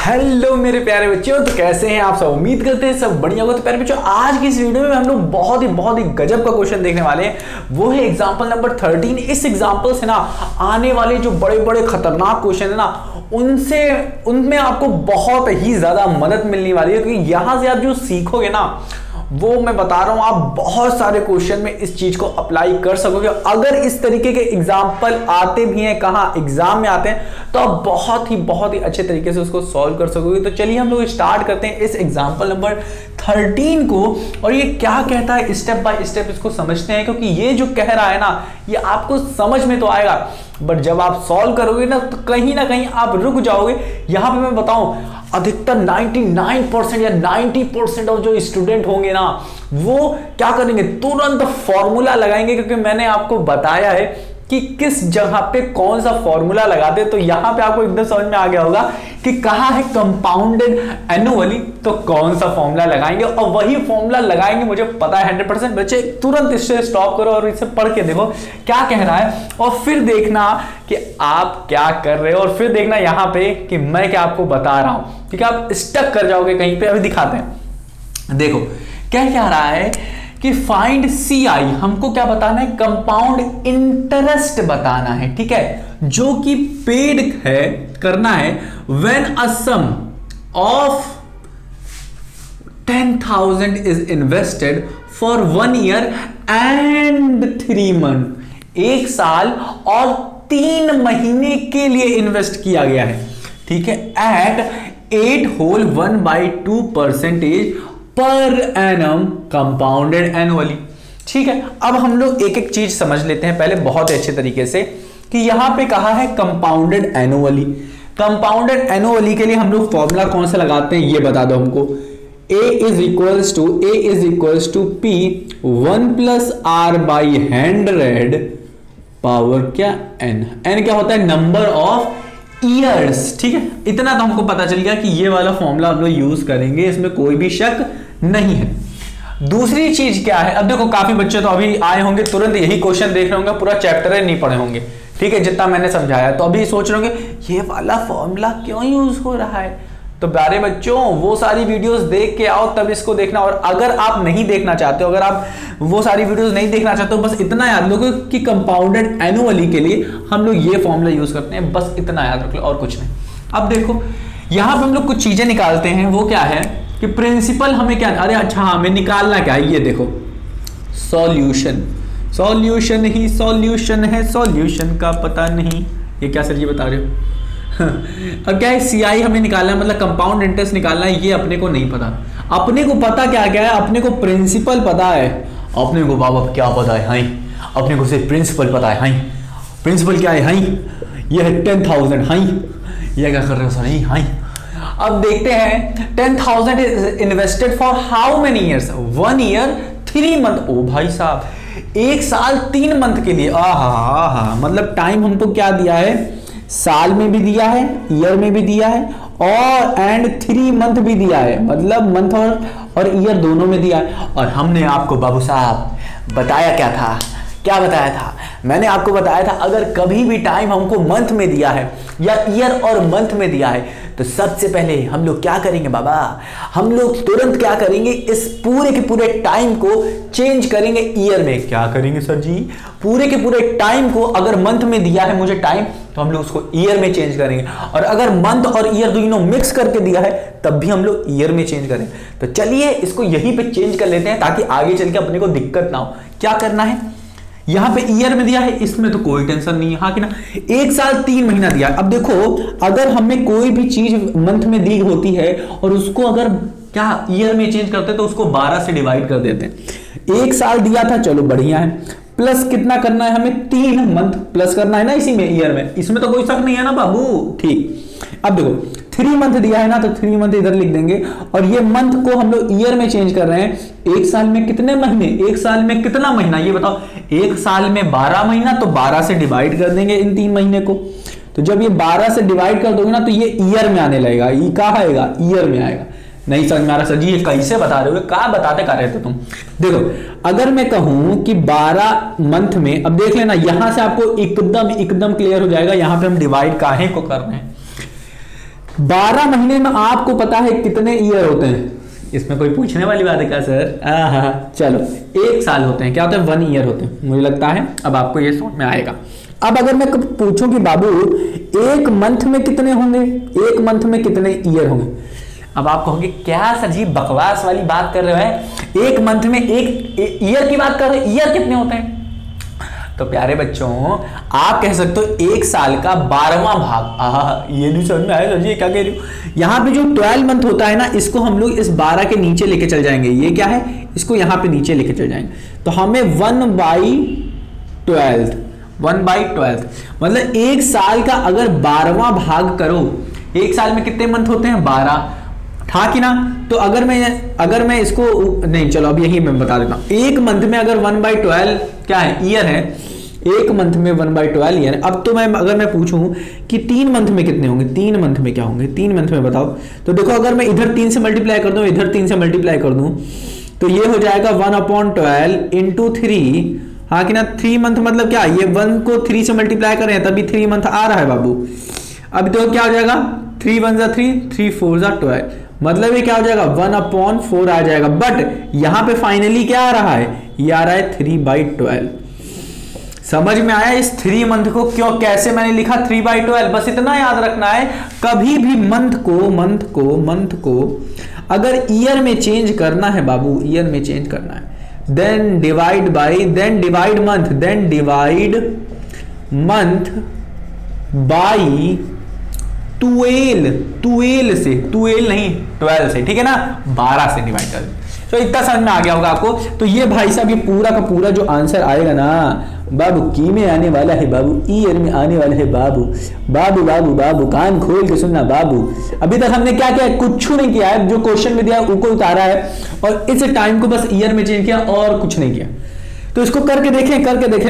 Hello मेरे प्यारे बच्चों, तो कैसे हैं आप सब। उम्मीद करते हैं सब बढ़िया होगा। तो प्यारे बच्चों, आज की इस वीडियो में हम लोग बहुत ही गजब का क्वेश्चन देखने वाले हैं। वो है एग्जांपल नंबर 13। इस एग्जांपल से ना आने वाले जो बड़े खतरनाक क्वेश्चन है ना, उनमें आपको बहुत ही ज्यादा मदद मिलने वाली है, क्योंकि यहां से आप जो सीखोगे ना, वो मैं बता रहा हूं, आप बहुत सारे क्वेश्चन में इस चीज को अप्लाई कर सकोगे। अगर इस तरीके के एग्जाम्पल आते भी हैं, कहां एग्जाम में आते हैं, तो आप बहुत ही अच्छे तरीके से उसको सॉल्व कर सकोगे। तो चलिए हम लोग स्टार्ट करते हैं इस एग्जाम्पल नंबर 13 को, और ये क्या कहता है स्टेप बाय स्टेप इसको समझते हैं, क्योंकि ये जो कह रहा है ना, ये आपको समझ में तो आएगा, बट जब आप सॉल्व करोगे ना, तो कहीं ना कहीं आप रुक जाओगे। यहां पे मैं बताऊं, अधिकतर 99% या 90% ऑफ जो स्टूडेंट होंगे ना, वो क्या करेंगे, तुरंत फॉर्मूला लगाएंगे, क्योंकि मैंने आपको बताया है कि किस जगह पे कौन सा फॉर्मूला लगाते। तो यहां पे आपको एकदम समझ में आ गया होगा कि कहां है कंपाउंडेड एनुअली, तो कौन सा फॉर्मूला लगाएंगे, और वही फॉर्मूला लगाएंगे। मुझे पता है 100%। बच्चे तुरंत इससे स्टॉप करो और इसे पढ़ के देखो क्या कह रहा है, और फिर देखना कि आप क्या कर रहे हो, और फिर देखना यहां पे कि मैं क्या आपको बता रहा हूं, ठीक है। आप स्टक कर जाओगे कहीं पे। अभी दिखाते हैं, देखो क्या कह रहा है कि फाइंड CI, हमको क्या बताना है, कंपाउंड इंटरेस्ट बताना है, ठीक है, जो कि पेड है, करना है when a sum of 10,000 is invested for 1 year and 3 months, 1 साल और 3 महीने के लिए इन्वेस्ट किया गया है, ठीक है, eight 8.1/2% per annum compounded annually. ठीक है, अब हम लोग एक एक चीज समझ लेते हैं पहले बहुत अच्छे तरीके से, कि यहां पे कहा है कंपाउंडेड एनुअली। कंपाउंडेड एनुअली के लिए हम लोग फॉर्मूला कौन सा लगाते हैं, ये बता दो हमको। A is equals to P 1+R/100 power क्या n। n क्या होता है, नंबर ऑफ ईयर्स, ठीक है। इतना तो हमको पता चल गया कि ये वाला फॉर्मूला हम लोग यूज करेंगे, इसमें कोई भी शक नहीं है। दूसरी चीज क्या है, अब देखो काफी बच्चे तो अभी आए होंगे, तुरंत यही क्वेश्चन देख रहे होंगे, पूरा चैप्टर नहीं पढ़े होंगे, ठीक है, जितना मैंने समझाया, तो अभी सोच रहे होंगे ये वाला फॉर्मूला क्यों यूज हो रहा है। तो प्यारे बच्चों, वो सारी वीडियोस देख के आओ, तब इसको देखना। और अगर आप नहीं देखना चाहते हो, अगर आप वो सारी वीडियोस नहीं देखना चाहते हो, बस इतना याद लो कि कंपाउंडेड एनुअली के लिए हम लोग ये फॉर्मूला यूज करते हैं, बस इतना याद रख लो और कुछ नहीं। अब देखो यहां पे हम लोग कुछ चीजें निकालते हैं। वो क्या है कि प्रिंसिपल हमें क्या, अरे अच्छा हमें निकालना क्या है, ये देखो सॉल्यूशन ही सॉल्यूशन है, सॉल्यूशन का पता नहीं। ये क्या सर जी बता रहे हो। अब क्या है, CI हमें निकालना है, मतलब कंपाउंड इंटरेस्ट निकालना है, ये अपने को नहीं पता। अपने को पता क्या क्या है, अपने को प्रिंसिपल पता है, अपने को बाबा क्या पता है, हाई अपने को सिर्फ प्रिंसिपल पता है, हाई प्रिंसिपल क्या है, हाई ये है 10,000, हाई ये क्या कर रहे हो सर, हाई। अब देखते हैं 10,000 is invested for how many years, 1 year 3 months। ओ भाई साहब, 1 साल 3 मंथ के लिए, आहा, मतलब टाइम हमको क्या दिया है, साल में भी दिया है, ईयर में भी दिया है, और एंड 3 month भी दिया है, मतलब मंथ और ईयर दोनों में दिया है। और हमने आपको बाबू साहब बताया क्या था, क्या बताया था, मैंने आपको बताया था अगर कभी भी टाइम हमको मंथ में दिया है या ईयर और मंथ में दिया है, तो सबसे पहले हम लोग क्या करेंगे बाबा, हम लोग तुरंत क्या करेंगे, इस पूरे के पूरे टाइम को चेंज करेंगे ईयर में। क्या करेंगे सर जी, पूरे के पूरे टाइम को, अगर मंथ में दिया है मुझे टाइम, तो हम लोग उसको ईयर में चेंज करेंगे, और अगर मंथ और ईयर दोनों मिक्स करके दिया है, तब भी हम लोग ईयर में चेंज करेंगे। तो चलिए इसको यहीं पे चेंज कर लेते हैं, ताकि आगे चल के अपने को दिक्कत ना हो। क्या करना है, यहां पे ईयर में दिया है, इसमें तो कोई टेंशन नहीं है, हाँ कि ना। 1 साल 3 महीना दिया। अब देखो, अगर हमें कोई भी चीज मंथ में दी होती है और उसको अगर क्या ईयर में चेंज करते हैं, तो उसको 12 से डिवाइड कर देते हैं। 1 साल दिया था, चलो बढ़िया है, प्लस कितना करना है हमें, 3 मंथ प्लस करना है ना इसी में, ईयर में, इसमें तो कोई शक नहीं है ना बाबू, ठीक। अब देखो 3 मंथ दिया है ना, तो 3 मंथ इधर लिख देंगे, और ये मंथ को हम लोग ईयर में चेंज कर रहे हैं। 1 साल में कितने महीने, 1 साल में कितना महीना, ये बताओ। 1 साल में 12 महीना, तो 12 से डिवाइड कर देंगे इन 3 महीने को। तो जब ये 12 से डिवाइड कर दोगे ना, तो ये ईयर में आने लगेगा। ये कहाँ आएगा, ईयर में आएगा। नहीं समझ में आ रहा सर जी, ये कैसे बता रहे हो, क्या बताते क्या रहते तुम। देखो अगर मैं कहूं कि 12 मंथ में, अब देख लेना, यहां से आपको एकदम क्लियर हो जाएगा। यहां पे हम डिवाइड काहे को कर रहे हैं, 12 महीने में आपको पता है कितने ईयर होते हैं? इसमें कोई पूछने वाली बात है क्या सर? चलो, 1 साल होते हैं, क्या होता है? 1 ईयर होते हैं। मुझे लगता है अब आपको ये समझ में आएगा। अब अगर मैं पूछूं कि बाबू 1 मंथ में कितने होंगे, 1 मंथ में कितने ईयर होंगे, अब आप कहोगे क्या सर जी बकवास वाली बात कर रहे हो, 1 मंथ में 1 ईयर की बात कर रहे हो, ईयर कितने होते हैं? तो प्यारे बच्चों, आप कह सकते हो 1 साल का 12वां भाग। ये नहीं समझ में आया सर जी क्या कह रही हो? यहाँ पे जो 12 मंथ होता है ना, इसको हम लोग इस 12 के नीचे लेके चल जाएंगे। ये क्या है? इसको यहाँ पे नीचे लेके चल जाएंगे, तो हमें 1/12 मतलब 1 साल का अगर 12वां भाग करो, 1 साल में कितने मंथ होते हैं? 12, था कि ना? तो अगर मैं इसको नहीं, चलो अब यही मैं बता देता हूं। 1 मंथ में अगर 1/12 क्या है? ईयर है। 1 मंथ में 1/12 ईयर है। अब तो अगर मैं पूछूं कि 3 मंथ में कितने होंगे, 3 मंथ में क्या होंगे, 3 मंथ में बताओ। तो देखो, अगर मैं इधर 3 से मल्टीप्लाई कर दूं, इधर 3 से मल्टीप्लाई कर दूं, तो ये हो जाएगा 1/12 इंटू 3, हाँ कि ना? 3 मंथ मतलब क्या? ये 1 को 3 से मल्टीप्लाई कर रहे हैं तभी 3 मंथ आ रहा है बाबू। अब देखो क्या हो जाएगा, 3 1 जा 3, 3 4 जा 12, मतलब ये क्या हो जाएगा? 1/4 आ जाएगा। बट यहां पे फाइनली क्या आ रहा है? ये आ रहा है 3/12। समझ में आया इस 3 मंथ को क्यों, कैसे मैंने लिखा 3/12? बस इतना याद रखना है, कभी भी मंथ को अगर ईयर में चेंज करना है बाबू, ईयर में चेंज करना है, देन डिवाइड मंथ बाई 12 से, 12 नहीं 12 से, ठीक है ना? 12 से डिवाइड कर। तो इतना समझ में आ गया होगा आपको। तो ये भाई साहब ये पूरा का पूरा जो आंसर आएगा ना बाबू, की में आने वाला है बाबू, ईयर में आने वाला है बाबू। बाबू बाबू बाबू कान खोल के सुनना बाबू। अभी तक हमने क्या किया? कुछ नहीं किया है, जो क्वेश्चन में दिया उसको उतारा है और इस टाइम को बस ईयर में चेंज किया और कुछ नहीं किया। तो इसको करके देखें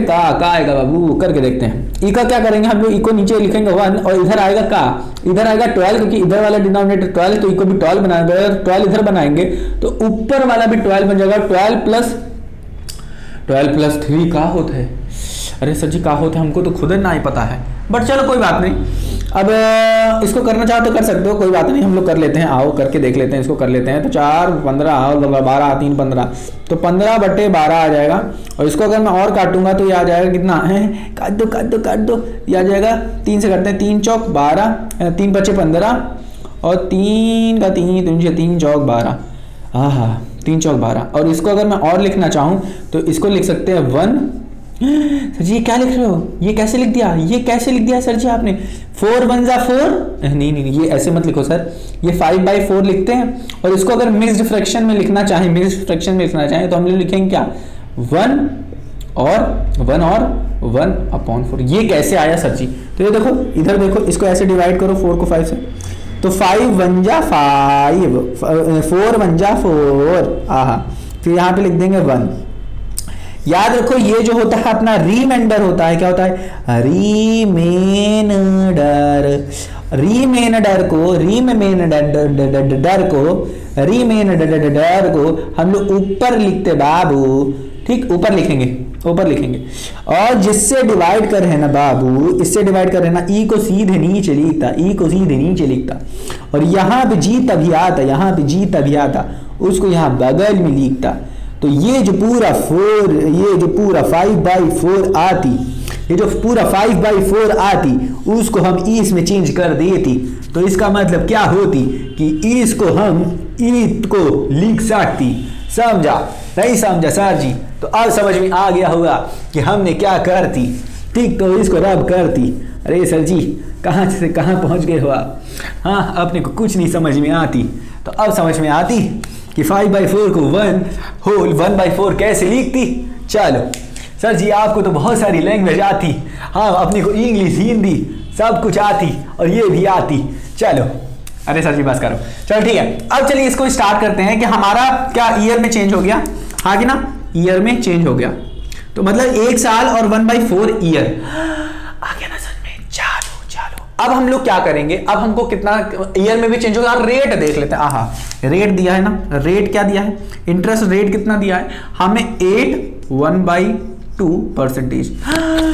का आएगा बाबू, करके देखते हैं। ई का क्या करेंगे हम लोग? ई को नीचे लिखेंगे 1 और इधर आएगा का, इधर आएगा 12, क्योंकि इधर वाला डिनोमिनेटर 12 तो ई को भी 12 बनाएंगे। 12 इधर बनाएंगे तो ऊपर वाला भी 12 बन जाएगा। 12 प्लस 3 का होता है? अरे सर जी का होता है, हमको तो खुद ना ही पता है, बट चलो कोई बात नहीं। अब इसको करना चाहो तो कर सकते हो, कोई बात नहीं, हम लोग कर लेते हैं। आओ करके देख लेते हैं, इसको कर लेते हैं। तो 4 15 और 12 3 15, तो 15/12 आ जाएगा। और इसको अगर मैं और काटूंगा तो ये आ जाएगा कितना है? काट दो, ये आ जाएगा 3 से करते हैं। 3 चौक 12, 3 बचे 15 और 3 का 3 3 चौक 12। हाँ 3 चौक 12। और इसको अगर मैं और लिखना चाहूँ तो इसको लिख सकते हैं 1। सर जी ये क्या लिख रहे हो? ये कैसे लिख दिया सर जी आपने? 4 1 जा 4, नहीं ये ऐसे मत लिखो सर, ये 5/4 लिखते हैं। और इसको अगर मिक्स्ड फ्रैक्शन में लिखना चाहें तो हम लोग लिखेंगे क्या? 1 और 1/4। ये कैसे आया सर जी? तो ये देखो, इधर देखो, इसको ऐसे डिवाइड करो 4 को 5 से, तो 5 1 जा 5, 4 1 जा 4, फिर यहाँ पे लिख देंगे 1। याद रखो ये जो होता है अपना रिमाइंडर होता है, क्या होता है? रिमेनडर को हम लोग ऊपर लिखते बाबू, ठीक? ऊपर लिखेंगे। और जिससे डिवाइड कर है ना बाबू, इससे डिवाइड कर है ना, ई को सीधे नीचे लिखता, और यहाँ पे जी तभी आता, उसको यहाँ बगल में लिखता। तो ये जो पूरा 5/4 आती, उसको हम ईस में चेंज कर देती। तो इसका मतलब क्या होती कि इसको हम ईद को लिख सकती। समझा? नहीं समझा सर जी? तो अब समझ में आ गया होगा कि हमने क्या करती, ठीक? तो इसको रब करती। अरे सर जी कहाँ से कहाँ पहुँच गए हो आप? हाँ, अपने को कुछ नहीं समझ में आती। तो अब समझ में आती कि 5/4 को 1/4 कैसे लिखती। चलो सर जी आपको तो बहुत सारी लैंग्वेज आती, हाँ अपने को इंग्लिश हिंदी सब कुछ आती और ये भी आती। चलो अरे सर जी बस करो, चलो ठीक है। अब चलिए इसको स्टार्ट करते हैं कि हमारा क्या ईयर में चेंज हो गया, हाँ कि ना? ईयर में चेंज हो गया, तो मतलब 1 साल और 1/4 ईयर आ गया ना सर में? चलो अब हम लोग क्या करेंगे? अब हमको कितना ईयर में भी चेंज होगा, रेट देख लेते हैं। रेट दिया है ना, रेट क्या दिया है? इंटरेस्ट रेट कितना दिया है हमें? 8 1/2 2%।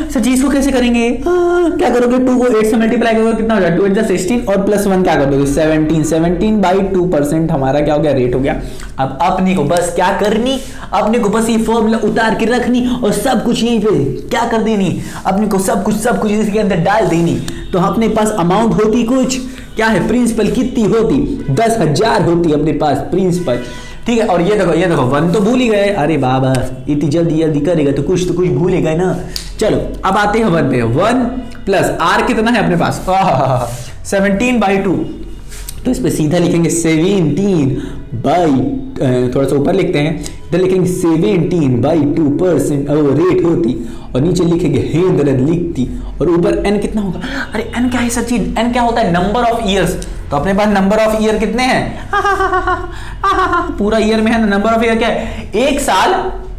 सर जी इसको कैसे करेंगे? क्या करोगे? 2 को 8 से मल्टीप्लाई करोगे कितना हो जाएगा? 2 8 16 और प्लस 1 क्या कर दोगे? 17। 17/2% हमारा क्या हो गया? रेट हो गया। अब अपने को बस क्या करनी, अपने को बस ये फॉर्मूला उतार के रखनी और सब कुछ यहीं पे क्या कर देनी, अपने को सब कुछ इसके अंदर डाल देनी। तो अपने पास अमाउंट होती कुछ क्या है? प्रिंसिपल कितनी होती? 10,000 होती अपने पास प्रिंसिपल। ठीक है, और ये देखो 1 तो भूल ही गए। अरे बाबा इतनी जल्दी करेगा तो कुछ भूल ही गए ना। चलो अब आते हैं 1 पे। 1 प्लस आर कितना है अपने पास? 17/2। तो इस पे सीधा लिखेंगे 17 बाई, थोड़ा सा ऊपर लिखते हैं, इधर लिखेंगे 17/2% रेट होती, और नीचे लिखेंगे 100 लिखती, और ऊपर n कितना होगा? अरे n क्या है सर चीज? n क्या होता है? Number of years. तो अपने पास नंबर ऑफ ईयर कितने हैं? पूरा ईयर में है ना। नंबर ऑफ ईयर क्या है? 1 साल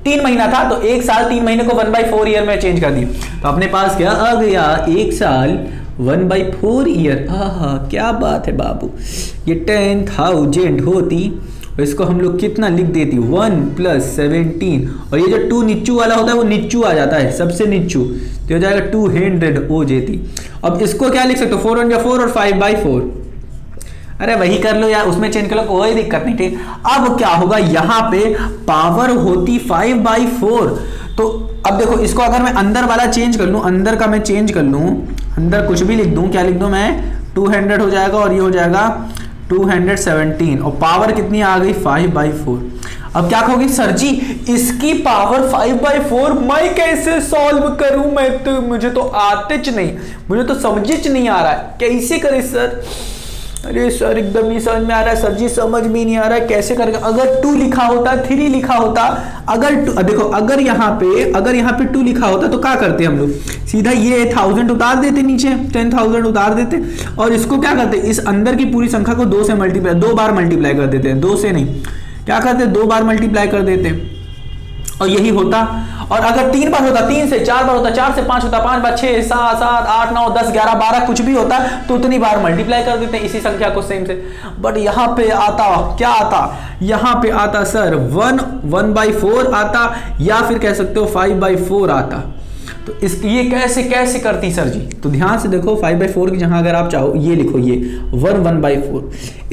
3 महीना था, तो 1 साल 3 महीने को 1/4 ईयर में चेंज कर दिया। तो अपने पास क्या आ गया? 1 साल 1/4 ईयर। क्या बात है बाबू। ये 10,000 होती, और इसको हम लोग कितना लिख देती? 1 + 17, और ये जो 2 नीचू वाला होता है वो नीचू आ जाता है, सबसे नीचू, तो हो जाएगा 200 हो जाती। अब इसको क्या लिख सकते हो? 4 × 4 और 5/4। अरे वही कर लो यार, उसमें चेंज कर लो, कोई दिक्कत नहीं। ठीक, अब क्या होगा? यहाँ पे पावर होती 5/4। तो अब देखो इसको अगर मैं अंदर वाला चेंज कर लूं, अंदर का मैं चेंज कर लूं, अंदर कुछ भी लिख दूं, क्या लिख दूं मैं? 200 हो जाएगा, और ये हो जाएगा 217, और पावर कितनी आ गई? 5/4। अब क्या कहोगे? सर जी इसकी पावर 5/4 मैं कैसे सॉल्व करूं? मुझे तो आतेच नहीं, मुझे तो समझिच नहीं आ रहा है, कैसे करे सर? अरे सर एकदम नहीं समझ में आ रहा है सर जी, समझ में नहीं आ रहा है कैसे करेगा। अगर 2 लिखा होता, 3 लिखा होता, अगर देखो अगर यहाँ पे 2 लिखा होता तो क्या करते हम लोग? सीधा ये 1000 उतार देते, नीचे 10,000 उतार देते, और इसको क्या करते? इस अंदर की पूरी संख्या को 2 से मल्टीप्लाई, 2 बार मल्टीप्लाई कर देते हैं, 2 से नहीं, क्या करते? 2 बार मल्टीप्लाई कर देते, और यही होता। और अगर 3 बार होता, 3 से 4 बार होता, 4 से 5 होता, 5 बार 6 7 8 9 10 11 12 कुछ भी होता, तो उतनी बार मल्टीप्लाई कर देते हैं इसी संख्या को सेम से। बट यहाँ पे आता क्या आता? यहाँ पे आता सर 1/4 आता, या फिर कह सकते हो 5/4 आता। तो इस ये कैसे करती सर जी? तो ध्यान से देखो, 5/4 की जगह अगर आप चाहो ये लिखो, ये 1/4।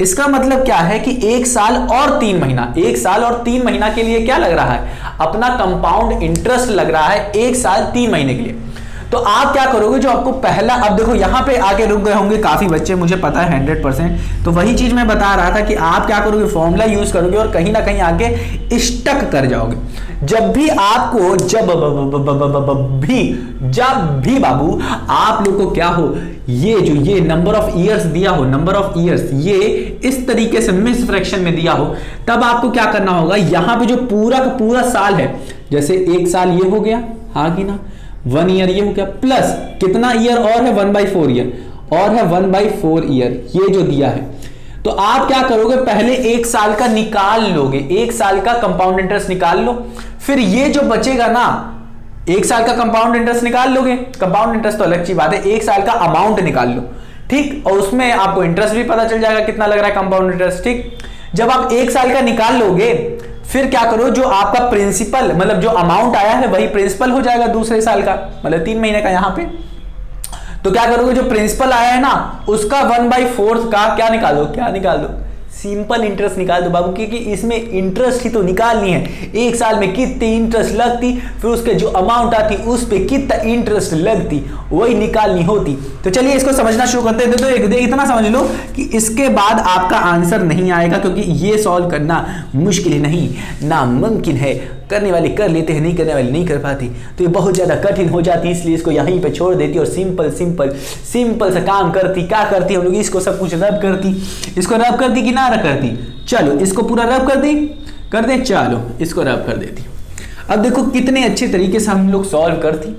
इसका मतलब क्या है कि 1 साल और 3 महीना, 1 साल और 3 महीना के लिए क्या लग रहा है? अपना कंपाउंड इंटरेस्ट लग रहा है 1 साल 3 महीने के लिए। तो आप क्या करोगे? जो आपको पहला, अब देखो यहाँ पे आके रुक गए होंगे काफी बच्चे, मुझे पता है 100%। तो वही चीज मैं बता रहा था कि आप क्या करोगे? फॉर्मूला यूज करोगे और कहीं ना कहीं आके स्टक कर जाओगे। जब भी आपको जब भी बाबू आप लोग को क्या हो, ये नंबर ऑफ ईयर्स दिया हो, नंबर ऑफ ईयर्स ये इस तरीके से मिस फ्रैक्शन में दिया हो, तब आपको क्या करना होगा? यहाँ पे जो पूरा का पूरा साल है, जैसे 1 साल ये हो गया, हाँ कि ना, 1 ईयर ये हो गया, प्लस कितना ईयर और है? 1/4 ईयर और है, 1/4 ईयर ये जो दिया है। तो आप क्या करोगे? पहले 1 साल का निकाल लोगे, 1 साल का कंपाउंड इंटरेस्ट निकाल लो, फिर ये जो बचेगा ना, 1 साल का कंपाउंड इंटरेस्ट निकाल लोगे। कंपाउंड इंटरेस्ट तो अलग चीज बात है, 1 साल का अमाउंट निकाल लो, ठीक, और उसमें आपको इंटरेस्ट भी पता चल जाएगा कितना लग रहा है कंपाउंड इंटरेस्ट, ठीक। जब आप 1 साल का निकाल लोगे, फिर क्या करो? जो आपका प्रिंसिपल, मतलब जो अमाउंट आया है वही प्रिंसिपल हो जाएगा दूसरे साल का, मतलब 3 महीने का यहाँ पे। तो क्या करोगे? जो प्रिंसिपल आया है ना, उसका 1/4 का क्या निकाल दो? सिंपल इंटरेस्ट निकाल दो बाबू, क्योंकि इसमें इंटरेस्ट ही तो निकालनी है। 1 साल में कितनी इंटरेस्ट लगती, फिर उसके जो अमाउंट आती उस पे कितना इंटरेस्ट लगती, वही निकालनी होती। तो चलिए इसको समझना शुरू करते हैं। तो इतना समझ लो कि इसके बाद आपका आंसर नहीं आएगा, क्योंकि ये सॉल्व करना मुश्किल नहीं, नामुमकिन है। करने वाले कर लेते हैं, नहीं करने वाले नहीं कर पाती, तो ये बहुत ज्यादा कठिन हो जाती, इसलिए इसको यहीं पे छोड़ देती और सिंपल सा काम करती। क्या करती हम लोग? इसको सब कुछ रब करती, इसको रब करती कि ना रब करती? चलो इसको पूरा रब कर दे, चलो इसको रब कर देती। अब देखो कितने अच्छे तरीके से हम लोग सॉल्व करती।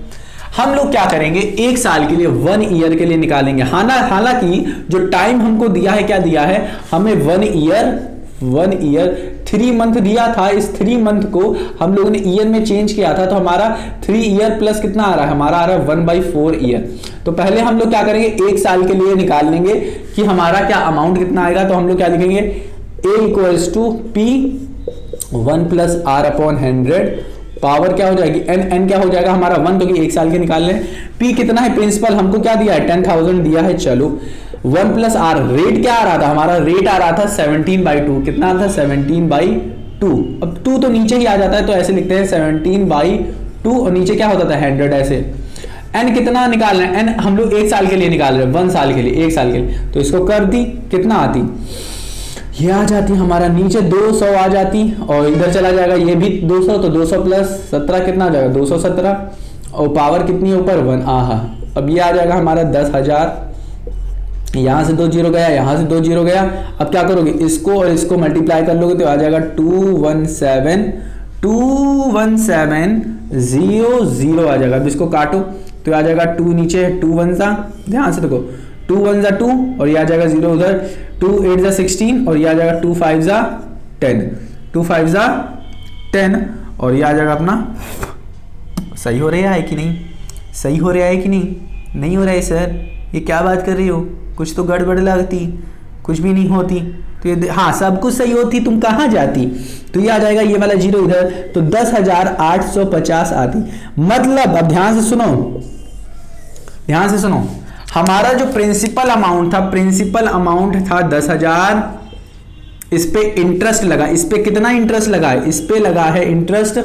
हम लोग क्या करेंगे? 1 साल के लिए 1 ईयर के लिए निकालेंगे। हालांकि जो टाइम हमको दिया है, क्या दिया है हमें? 1 ईयर 3 मंथ दिया था। इस 3 मंथ को हम लोगों ने ईयर में चेंज किया था, तो हमारा 3 ईयर प्लस कितना आ रहा है? हमारा आ रहा है 1/4 ईयर। तो पहले हम लोग क्या करेंगे? 1 साल के लिए निकाल लेंगे कि हमारा क्या अमाउंट कितना आएगा। तो हम लोग क्या लिखेंगे? A = P 1 + R/100 पावर क्या हो जाएगी n, n क्या हो जाएगा हमारा 1, क्योंकि एक साल के निकाल रहे हैं। p कितना है प्रिंसिपल, हमको क्या दिया है 10,000 दिया है। चलो 1 प्लस आर, रेट क्या आ रहा था हमारा, रेट आ रहा था 17/2, कितना था 17/2। अब 2 तो नीचे ही आ जाता है, तो ऐसे लिखते हैं 17/2 और नीचे क्या होता था 100 ऐसे। n कितना निकालना है, n हम लोग एक साल के लिए निकाल रहे हैं, 1 साल के लिए, एक साल के लिए, तो इसको कर दी, कितना आती, ये आ जाती हमारा नीचे 200 आ जाती, और इधर चला जाएगा ये भी 200, तो 200 प्लस 17 कितना आ जाएगा 217, और पावर कितनी है ऊपर 1। आहा, अब ये आ जाएगा हमारा 10,000, यहां से 2 जीरो गया, यहां से 2 जीरो गया। अब क्या करोगे, इसको और इसको मल्टीप्लाई कर लोगे तो आ जाएगा 217,000 आ जाएगा। अब इसको काटो तो आ जाएगा 2 नीचे, 2 1 सा, ध्यान से देखो 2 1 सा 2 और ये आ जाएगा 0 उधर, 2 8 सा 16 और ये आ जाएगा 2 5 सा 10, 2 5 सा 10 और ये आ जाएगा अपना। सही हो रहा है कि नहीं, सही हो रहा है कि नहीं, नहीं हो रहा है सर, ये क्या बात कर रही हो, कुछ तो गड़बड़ लगती, कुछ भी नहीं होती। तो ये हाँ सब कुछ सही होती, तुम कहाँ जाती। तो ये आ जाएगा ये वाला 0 इधर, तो 10,850 आती। मतलब अब ध्यान से सुनो, ध्यान से सुनो, हमारा जो प्रिंसिपल अमाउंट था, प्रिंसिपल अमाउंट था 10,000, इस पे इंटरेस्ट लगा, इस पे कितना इंटरेस्ट लगा है, इस पे लगा है इंटरेस्ट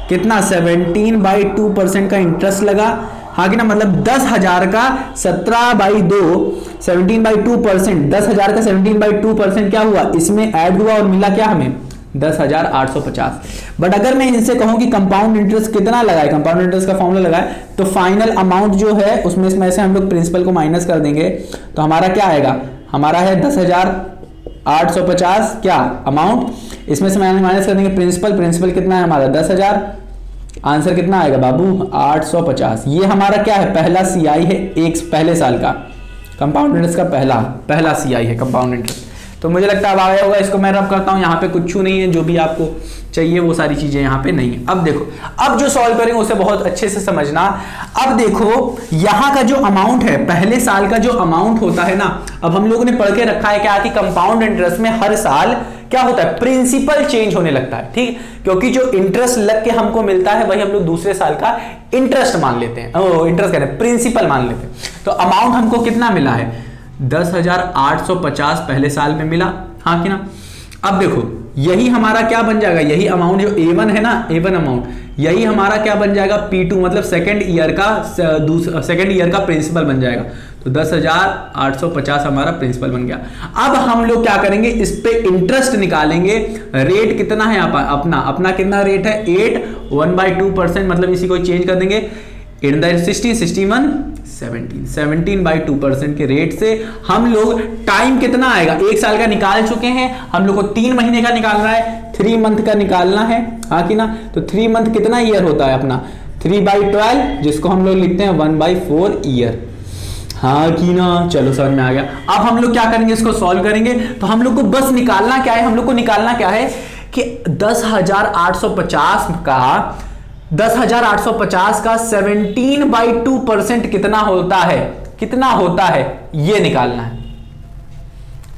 कितना 17/2% का इंटरेस्ट लगा, हाँ कि ना, मतलब 10,000 का 17/2 17/2%, 10,000 का 17/2% क्या हुआ, इसमें ऐड हुआ और मिला क्या हमें 10,850। बट अगर मैं इनसे कहूं कि कंपाउंड इंटरेस्ट कितना लगाए, कंपाउंड इंटरेस्ट का फॉर्मूला लगाए, तो फाइनल अमाउंट जो है उसमें से हम लोग प्रिंसिपल को माइनस कर देंगे, तो हमारा क्या आएगा, हमारा है 10,850 क्या अमाउंट, इसमें से माइनस कर देंगे प्रिंसिपल, प्रिंसिपल कितना है हमारा 10,000, आंसर कितना आएगा बाबू 850। ये हमारा क्या है, पहला सीआई है एक पहले साल का, कंपाउंड इंटरेस्ट का पहला सीआई है कंपाउंड इंटरेस्ट। तो मुझे लगता है अब आया होगा, इसको मैं रब करता हूं, यहाँ पे कुछ नहीं है, जो भी आपको चाहिए वो सारी चीजें यहाँ पे नहीं है। अब देखो, अब जो सॉल्व करेंगे उसे बहुत अच्छे से समझना। अब देखो यहाँ का जो अमाउंट है, पहले साल का जो अमाउंट होता है ना, अब हम लोगों ने पढ़ के रखा है क्या कि कंपाउंड इंटरेस्ट में हर साल क्या होता है, प्रिंसिपल चेंज होने लगता है, ठीक, क्योंकि जो इंटरेस्ट लग के हमको मिलता है वही हम लोग दूसरे साल का इंटरेस्ट मान लेते हैं, इंटरेस्ट कह रहे हैं प्रिंसिपल मान लेते हैं। तो अमाउंट हमको कितना मिला है 10,850 पहले साल में मिला, हाँ कि ना। अब देखो यही हमारा क्या बन जाएगा, यही अमाउंट जो A1 है ना, A1 अमाउंट, यही हमारा क्या बन जाएगा P2, मतलब सेकंड ईयर का प्रिंसिपल बन जाएगा। तो 10,850 हमारा प्रिंसिपल बन गया। अब हम लोग क्या करेंगे, इस पे इंटरेस्ट निकालेंगे। रेट कितना है अपना कितना रेट है 8 1/2%, मतलब इसी को चेंज कर देंगे, 17/2% के रेट से हम लोग टाइम कितना आएगा, एक साल का निकाल चुके हैं, हम लोग को 3 महीने का निकालना है, 3 मंथ का निकालना है, हाँ कि ना। तो 3 मंथ कितना ईयर होता है अपना 3/12, जिसको हम लोग लिखते हैं 1/4 ईयर, हाँ कि ना। चलो समझ में आ गया। अब हम लोग क्या करेंगे, इसको सॉल्व करेंगे। तो हम लोग को बस निकालना क्या है, हम लोग को निकालना क्या है कि 10,850 का 17/2% कितना होता है, ये निकालना है।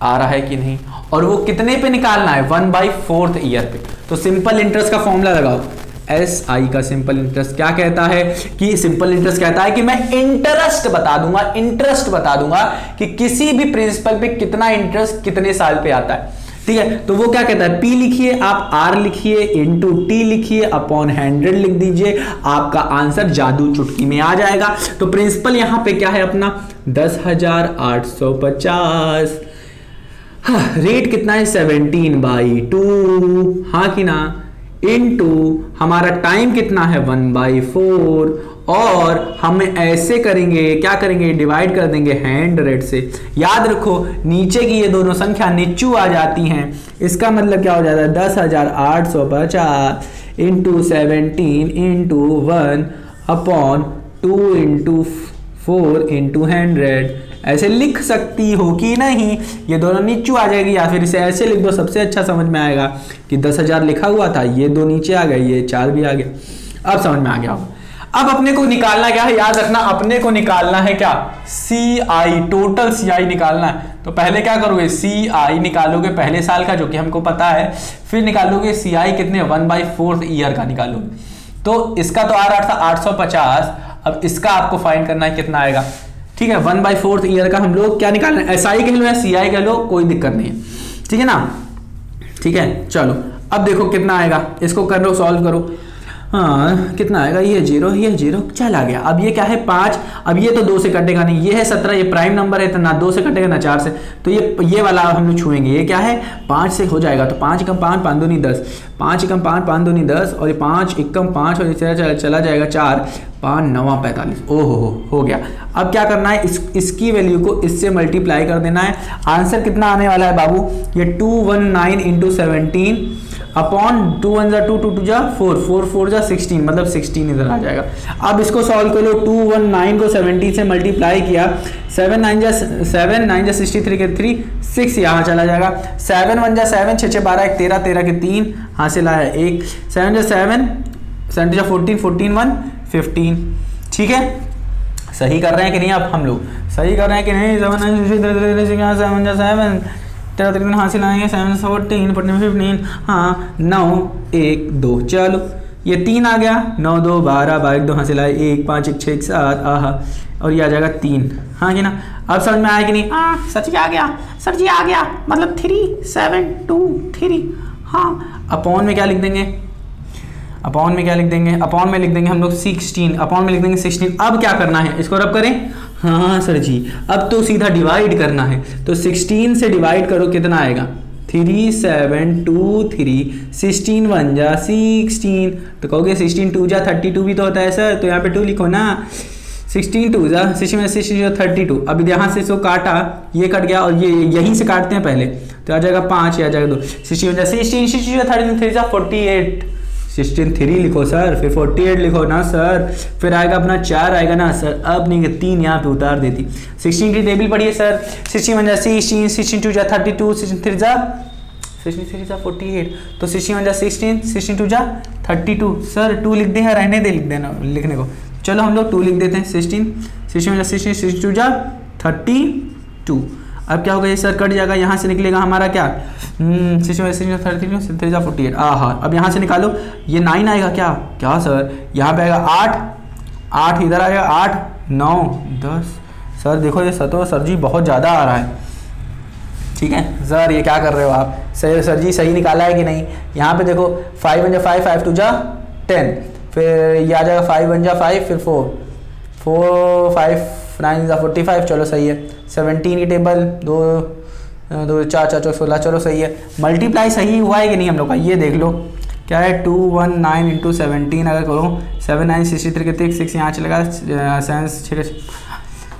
आ रहा है कि नहीं, और वो कितने पे निकालना है 1/4 ईयर पे। तो सिंपल इंटरेस्ट का फॉर्मूला लगाओ, SI का सिंपल इंटरेस्ट क्या कहता है कि सिंपल इंटरेस्ट कहता है कि मैं इंटरेस्ट बता दूंगा कि किसी भी प्रिंसिपल पे कितना इंटरेस्ट कितने साल पे आता है, ठीक है। तो वो क्या कहता है, P लिखिए आप, R लिखिए, इंटू T लिखिए, अपॉन 100 लिख दीजिए, आपका आंसर जादू चुटकी में आ जाएगा। तो प्रिंसिपल यहां पे क्या है अपना 10,850, हाँ, रेट कितना है 17/2, हाँ कि ना, इनटू हमारा टाइम कितना है 1/4, और हम ऐसे करेंगे, क्या करेंगे, डिवाइड कर देंगे 100 से। याद रखो नीचे की ये दोनों संख्या नीचू आ जाती हैं, इसका मतलब क्या हो जाता है 10,850 into 17 into 1 upon 2 into 4 into 100। ऐसे लिख सकती हो कि नहीं, ये दोनों नीचू आ जाएगी, या फिर इसे ऐसे लिख दो, सबसे अच्छा समझ में आएगा कि 10,000 लिखा हुआ था, ये 2 नीचे आ गए, ये 4 भी आ गया। अब समझ में आ गया। अब अपने को निकालना क्या है, याद रखना, अपने को निकालना है क्या CI, टोटल CI निकालना है। तो पहले क्या करोगे, CI निकालोगे पहले साल का जो कि हमको पता है, फिर निकालोगे CI कितने 1/4 ईयर का निकालोगे। तो इसका तो आ रहा था 850, अब इसका आपको फाइंड करना है कितना आएगा, ठीक है। 1/4 ईयर का हम लोग क्या निकालना है, SI कह लो या CI कह लो, कोई दिक्कत नहीं है, ठीक है ना, ठीक है। चलो अब देखो कितना आएगा, इसको कर लो, सॉल्व करो। हाँ कितना आएगा, ये 0 ये 0 चला गया। अब ये क्या है 5, अब ये तो 2 से कटेगा नहीं, ये है 17, ये प्राइम नंबर है तो ना 2 से कटेगा ना 4 से, तो ये वाला हम लोग छुएंगे। ये क्या है 5 से हो जाएगा, तो 5 एकम 5 5 दूनी 10, 5 एकम 5 5 दूनी 10, और ये 5 एकम 5 और चला जाएगा 4 5 9 45। ओहो हो गया। अब क्या करना है, इसकी वैल्यू को इससे मल्टीप्लाई कर देना है। आंसर कितना आने वाला है बाबू, ये 219 इंटू 17 अपॉन 2 1 जा 2 2 2 जा 4 4 4 जा 16, मतलब 16 इधर आ जाएगा। अब इसको सॉल्व कर लो, 219 को 17 से मल्टीप्लाई किया, 7 9 जा 63 के 3 6 यहाँ चला जाएगा, 7 1 जा 7 6 6 12 1 13 13 के 3 हासिल आया 1, 7 जा 7 7 जा 14 14 1 15, ठीक है। सही कर रहे हैं कि नहीं, अब हम लोग सही कर रहे हैं कि नहीं, 7 7 जा 7 13 हासिल आएंगे, 7 14 15 हाँ 9 1 2, चलो ये 3 आ गया, 9 2 12 12 2 हासिल आए 1 5 1 6 7 आहा, और ये आ जाएगा 3, हाँ कि ना। अब समझ में आया कि नहीं, हाँ सच आ गया, सर जी आ गया, मतलब 3 7 2 3, हाँ। अपॉन में क्या लिख देंगे, अपॉन में क्या लिख देंगे, अपॉन में लिख देंगे हम लोग 16, अपॉन में लिख देंगे 16। अब क्या करना है, इसको रब करें, हाँ सर जी अब तो सीधा डिवाइड करना है, तो 16 से डिवाइड करो, कितना आएगा 3 7 2 3, 16 1 जा 16, तो कहोगे 16 2 जा 32 भी तो होता है सर, तो यहाँ पे 2 लिखो ना, 16 2 जा 16 32। अब यहाँ से इसको काटा, ये कट गया, और ये यहीं से काटते हैं पहले, तो आ जाएगा 5, आ जाएगा 2, 16 जा 16 33 3 जा 48, 16 3 लिखो सर, फिर 48 लिखो ना सर, फिर आएगा अपना 4 आएगा ना सर, अब नहीं 3 यहाँ पे उतार देती। 16 की टेबल पढ़िए सर, 16 1 जा 16, 16 2 जा 32, 16 3 जा 48, तो 16 1 जा 16, 16 2 जा 32, सर 2 लिख दे, रहने दे लिख देना लिखने को, चलो हम लोग 2 लिख देते हैं, 16 1 जा 16, 16 2 जा 32। अब क्या होगा, ये सर कट जाएगा, यहाँ से निकलेगा हमारा क्या 16 जा 48, आहा। अब यहाँ से निकालो, ये 9 आएगा क्या, क्या सर, यहाँ पे आएगा 8 इधर आएगा 8 9 10, सर देखो ये सर जी बहुत ज़्यादा आ रहा है, ठीक है सर ये क्या कर रहे हो आप, सर जी सही निकाला है कि नहीं। यहाँ पे देखो 5 1 जा 5 5 2 जा 10, फिर ये आ जाएगा 5 1 जा 5, फिर 4 5 9 जा 45, चलो सही है। 17 की टेबल 2 2 4 4 16, चलो सही है। मल्टीप्लाई सही हुआ है कि नहीं हम लोग का, ये देख लो क्या है 219 इंटू 17 अगर करो 7 9 63 के 6 यहाँ चलेगा 7 7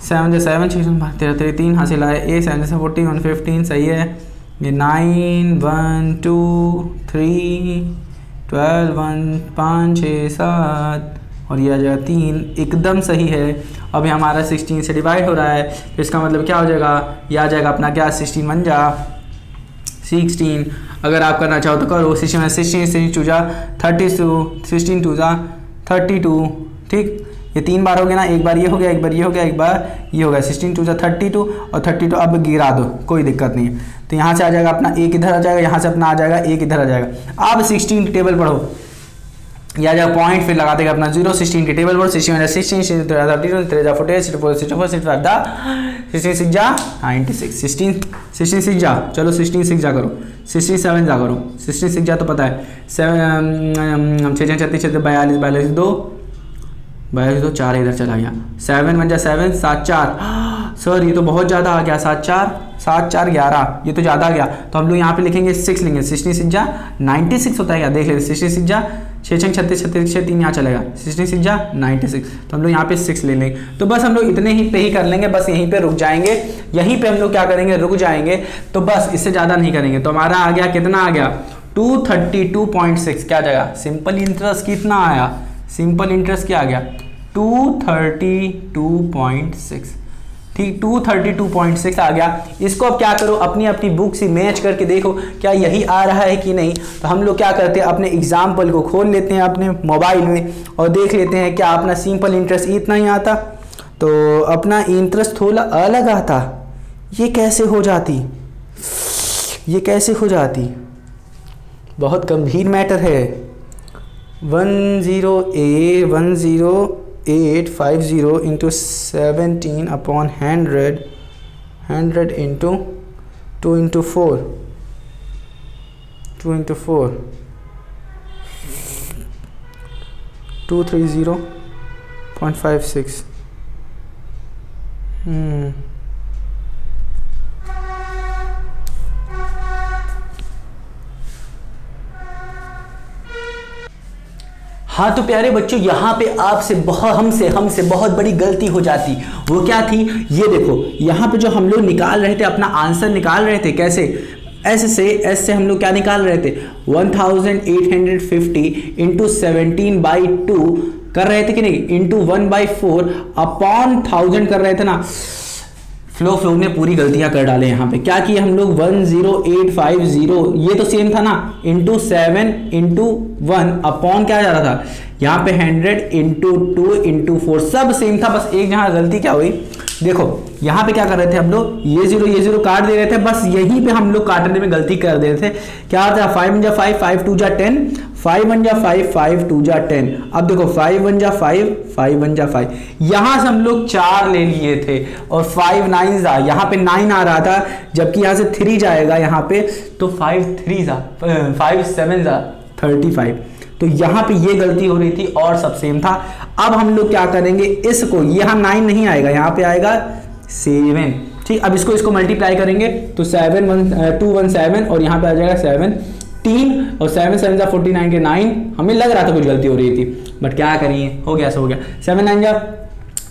7 6 3 हासिल आए 8 7 14 115, सही है। ये 9 1 2 3 12 1 5 6 7 और ये आ जाएगा 3, एकदम सही है। अब ये हमारा 16 से डिवाइड हो रहा है, तो इसका मतलब क्या हो जाएगा, ये आ जाएगा अपना क्या 16 1 जा 16, अगर आप करना चाहो तो करो 16 16 2 जा 32, 16 2 जा 32, ठीक। ये 3 बार हो गया ना, एक बार ये हो गया, एक बार ये हो गया, एक बार ये हो गया, 16 2 जा 32 और 32 अब गिरा दो, कोई दिक्कत नहीं है। तो यहाँ से आ जाएगा अपना एक इधर आ जाएगा, यहाँ से अपना आ जाएगा एक इधर आ जाएगा। अब 16 की टेबल पढ़ो, यह आ जाएगा पॉइंट, फिर लगा देगा अपना 0 16 की टेबल पर 16 16 16 32 3 48 64 64 65 दा 16 6 जा 96 16 16 6 जा, चलो 16 6 जा करो, 16 7 जा करो, 16 6 जा तो पता है 7 6 36 36 42 42 2 42 2 4 इधर चला गया, 7 1 जा 7 7 4, सर ये तो बहुत ज़्यादा आ गया, 7 4 11, ये तो ज़्यादा आ गया। तो हम लोग यहाँ पे लिखेंगे 6 लेंगे, 16 6 जा 96 होता है क्या, देख लेते 16 6 जा 6 6 36 36 6 3 यहाँ चलेगा, 16 6 जा 96, तो हम लोग यहाँ पे 6 ले लेंगे। तो बस हम लोग इतने ही पे ही कर लेंगे, बस यहीं पे रुक जाएंगे, यहीं पे हम लोग क्या करेंगे रुक जाएंगे, तो बस इससे ज़्यादा नहीं करेंगे। तो हमारा आ गया कितना आ गया 232.6, क्या जगह सिंपल इंटरेस्ट कितना आया, सिंपल इंटरेस्ट क्या आ गया 232.6, ठीक 232.6 आ गया। इसको अब क्या करो, अपनी अपनी बुक से मैच करके देखो क्या यही आ रहा है कि नहीं। तो हम लोग क्या करते हैं, अपने एग्जाम्पल को खोल लेते हैं अपने मोबाइल में और देख लेते हैं क्या अपना सिंपल इंटरेस्ट इतना ही आता, तो अपना इंटरेस्ट थोड़ा अलग आता। ये कैसे हो जाती, ये कैसे हो जाती, बहुत गंभीर मैटर है, 10850 into 17 upon 100 into 2 into 4 230.56. हाँ तो प्यारे बच्चों, यहाँ पे आपसे हमसे बहुत बड़ी गलती हो जाती। वो क्या थी, ये देखो यहाँ पे जो हम लोग निकाल रहे थे, अपना आंसर निकाल रहे थे कैसे, एस से हम लोग क्या निकाल रहे थे, 1850 इंटू 17/2 कर रहे थे कि नहीं, इंटू 1/4 अपॉन 1000 कर रहे थे ना। फ्लो ने पूरी गलतियां कर डाले। यहाँ पे क्या किया हम लोग, 10850 ये तो सेम था ना, इंटू 7 इंटू 1 अपॉन क्या जा रहा था यहाँ पे 100 इंटू 2 इंटू 4 सब सेम था। बस एक जहाँ गलती क्या हुई, देखो यहाँ पे क्या कर रहे थे हम लोग, ये जीरो काट दे रहे थे, बस यहीं पे हम लोग काटने में गलती कर दे रहे थे। क्या होता है, 5 1 जा 5, 5 2 जा 10, 5 1 जा 5, 5 2 जा 10। अब देखो 5 1 जा 5, 5 1 जा 5, यहां से हम लोग 4 ले लिए थे और 5 9 जा, यहाँ पे 9 आ रहा था, जबकि यहाँ से 3 जाएगा यहाँ पे, तो 5 3 जा 5 7 जा 35। तो यहाँ पे ये गलती हो रही थी और सब सेम था। अब हम लोग क्या करेंगे, इसको यहाँ 9 नहीं आएगा, यहाँ पे आएगा 7। ठीक, अब इसको मल्टीप्लाई करेंगे तो 7 1 2 1 7 और यहाँ पे आ जाएगा 7 3 और 7 7 जा 49 के 9। हमें लग रहा था कुछ गलती हो रही थी, बट क्या करिए, हो गया सो हो गया। 7 9 जा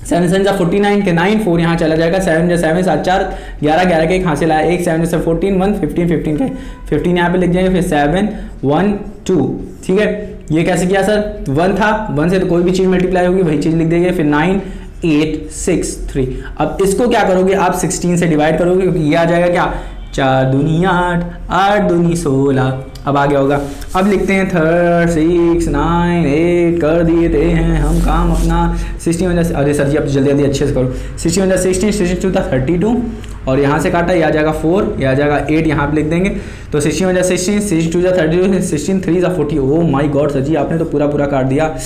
7 7 जा 49 के 9, 4 यहाँ चला जाएगा, 7 जा 7 7 4 11 11 के एक हासिल आया, 1 7 से 14 1 15 15 के 15 यहाँ पे लिख जाएंगे, फिर 7 1 2। ठीक है, ये कैसे किया सर, 1 था, 1 से तो कोई भी चीज मल्टीप्लाई होगी वही चीज लिख देंगे, फिर 9 8 6 3। अब इसको क्या करोगे आप, 16 से डिवाइड करोगे, क्योंकि ये आ जाएगा क्या, 4 दूनी 8 8 दूनी 16। अब आ गया होगा। अब लिखते हैं 3 6 9 8 कर दिए थे हैं हम काम अपना। 16 अरे सर जी आप जल्दी अच्छे से करो। 16 16 16 था 32 और यहाँ से काटा, ये आ जाएगा 4, ये आ जाएगा 8, यहाँ पे लिख देंगे। तो 16 16 62 32 16 3 40। ओ माय गॉड सर जी आपने तो पूरा काट दिया,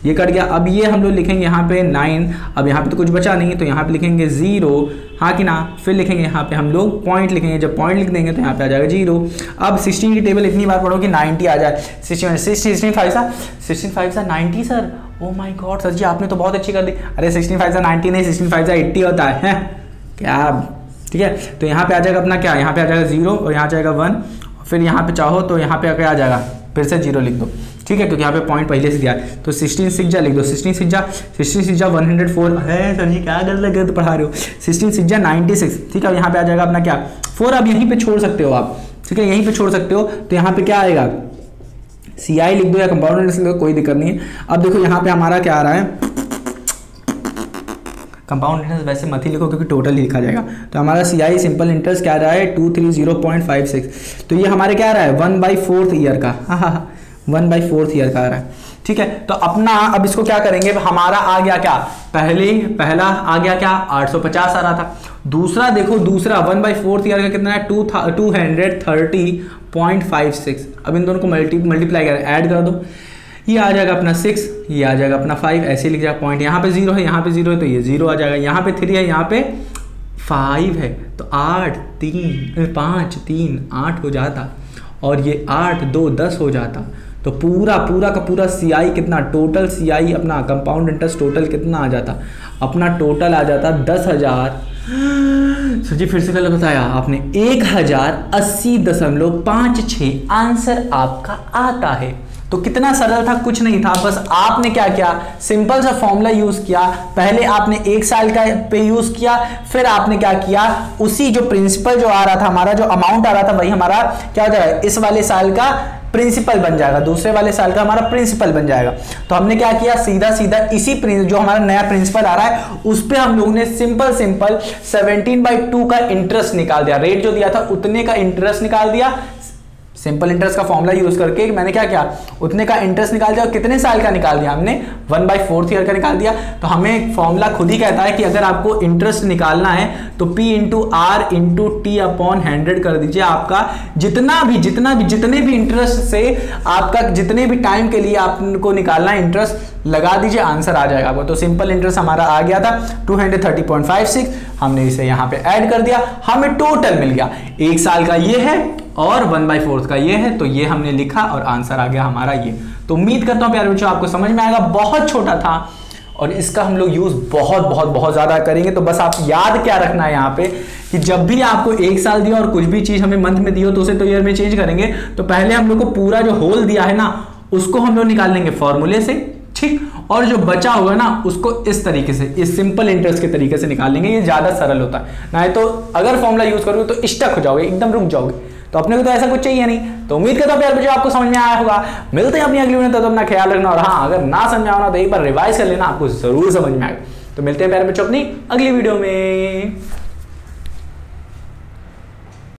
ये कट गया। अब ये हम लोग लिखेंगे यहाँ पे 9, अब यहाँ पे तो कुछ बचा नहीं, तो यहाँ पे लिखेंगे 0, हाँ कि ना। फिर लिखेंगे यहाँ पे हम लोग पॉइंट लिखेंगे, जब पॉइंट लिख देंगे तो यहाँ पे आ जाएगा 0। अब 16 की टेबल इतनी बार पढ़ो कि 90 आ जाए। 16 5 सा 90 sir, oh my God sir ji आपने तो बहुत अच्छी कर दी। अरे 16 5 सा 90 नहीं, 16 5 सा 80 होता है क्या, ठीक है। तो यहाँ पे आ जाएगा अपना क्या, यहाँ पे आ जाएगा 0 और यहाँ जाएगा 1, फिर यहाँ पे चाहो तो यहाँ पे क्या आ जाएगा, फिर से 0 लिख दो, ठीक है, क्योंकि यहाँ पे पॉइंट पहले से दिया है। तो 16 6 जा लिख दो, 16 6 जा 104 है सर जी क्या गलत पढ़ा रहे हो। 16 6 जा 96, ठीक है। यहाँ पे आ जाएगा अपना क्या 4, आप यहीं पे छोड़ सकते हो आप, ठीक है, यहीं पे छोड़ सकते हो। तो यहाँ पे क्या आएगा, CI लिख दो या कंपाउंड इंटरेस्ट लिख दो, कोई दिक्कत नहीं है। अब देखो यहाँ पे हमारा क्या आ रहा है, कंपाउंड इंटरेस्ट वैसे मत ही लिखो क्योंकि टोटल ही लिखा जाएगा। तो हमारा CI सिंपल इंटरेस्ट क्या आ रहा है 230.56। तो ये हमारे क्या आ रहा है 1/4 ईयर का, हाँ 1/4 ईयर का आ रहा है, ठीक है। तो अपना अब इसको क्या करेंगे, हमारा आ गया क्या, पहला आ गया क्या 850 आ रहा था। दूसरा देखो, दूसरा 1/4 ईयर का कितना है 230.56। अब इन दोनों को मल्टीप्लाई कर ऐड कर दो, ये आ जाएगा अपना 6, ये आ जाएगा अपना 5, ऐसे लिख जाएगा। पॉइंट यहाँ पे 0 है, यहाँ पे 0 है, तो ये 0 आ जाएगा। यहाँ पे 3 है, यहाँ पे 5 है, तो 8 3 5 3 8 हो जाता, और ये 8 2 10 हो जाता। तो पूरा का पूरा CI कितना, टोटल CI अपना कंपाउंड इंटरेस्ट टोटल कितना आ जाता, अपना टोटल आ जाता 10,000। सर जी फिर से गलत बताया आपने, 1080.56 आंसर आपका आता है। तो कितना सरल था, कुछ नहीं था, बस आपने क्या किया, सिंपल सा फॉर्मूला यूज किया। पहले आपने 1 साल का पे यूज किया, फिर आपने क्या किया, उसी जो प्रिंसिपल जो आ रहा था, हमारा जो अमाउंट आ रहा था वही हमारा क्या हो जाएगा, इस वाले साल का प्रिंसिपल बन जाएगा, दूसरे वाले साल का हमारा प्रिंसिपल बन जाएगा। तो हमने क्या किया, सीधा इसी जो हमारा नया प्रिंसिपल आ रहा है उस पे हम लोगों ने सिंपल 17/2 का इंटरेस्ट निकाल दिया, रेट जो दिया था उतने का इंटरेस्ट निकाल दिया, सिंपल इंटरेस्ट का फॉर्मूला यूज करके मैंने क्या किया, उतने का इंटरेस्ट निकाल दिया और कितने साल का निकाल दिया हमने, 1/4 ईयर का निकाल दिया। तो हमें फॉर्मूला खुद ही कहता है कि अगर आपको इंटरेस्ट निकालना है तो P into R into T upon 100 कर दीजिए। आपका जितने भी इंटरेस्ट से आपका जितने भी टाइम के लिए आपको निकालना है इंटरेस्ट लगा दीजिए, आंसर आ जाएगा आपको। तो सिंपल इंटरेस्ट हमारा आ गया था 230.56, हमने इसे यहां पे ऐड कर दिया, हमें टोटल मिल गया 1 साल का ये है और 1/4 का ये है, तो ये हमने लिखा और आंसर आ गया हमारा ये। तो उम्मीद करता हूं प्यारे बच्चों आपको समझ में आएगा, बहुत छोटा था और इसका हम लोग यूज बहुत ज्यादा करेंगे। तो बस आप याद क्या रखना है यहाँ पे कि जब भी आपको 1 साल दिया और कुछ भी चीज हमें मंथ में दी हो तो उसे तो ईयर में चेंज करेंगे। तो पहले हम लोग को पूरा जो होल दिया है ना उसको हम लोग निकाल लेंगे फॉर्मूले से, ठीक, और जो बचा होगा ना उसको इस तरीके से, इस सिंपल इंटरेस्ट के तरीके से निकाल लेंगे। ये ज्यादा सरल होता है, नहीं तो अगर फॉर्मूला यूज करोगे तो स्टक हो जाओगे, एकदम रुक जाओगे। तो अपने को तो ऐसा कुछ चाहिए नहीं। तो उम्मीद करता हूं प्यारे बच्चों आपको समझ में आया होगा। मिलते हैं अपनी अगली वीडियो में, तो अपना ख्याल रखना और हाँ अगर ना समझ में आना तो एक बार रिवाइज कर लेना, आपको जरूर समझ में आएगा। तो मिलते हैं प्यारे बच्चों अपनी अगली वीडियो में।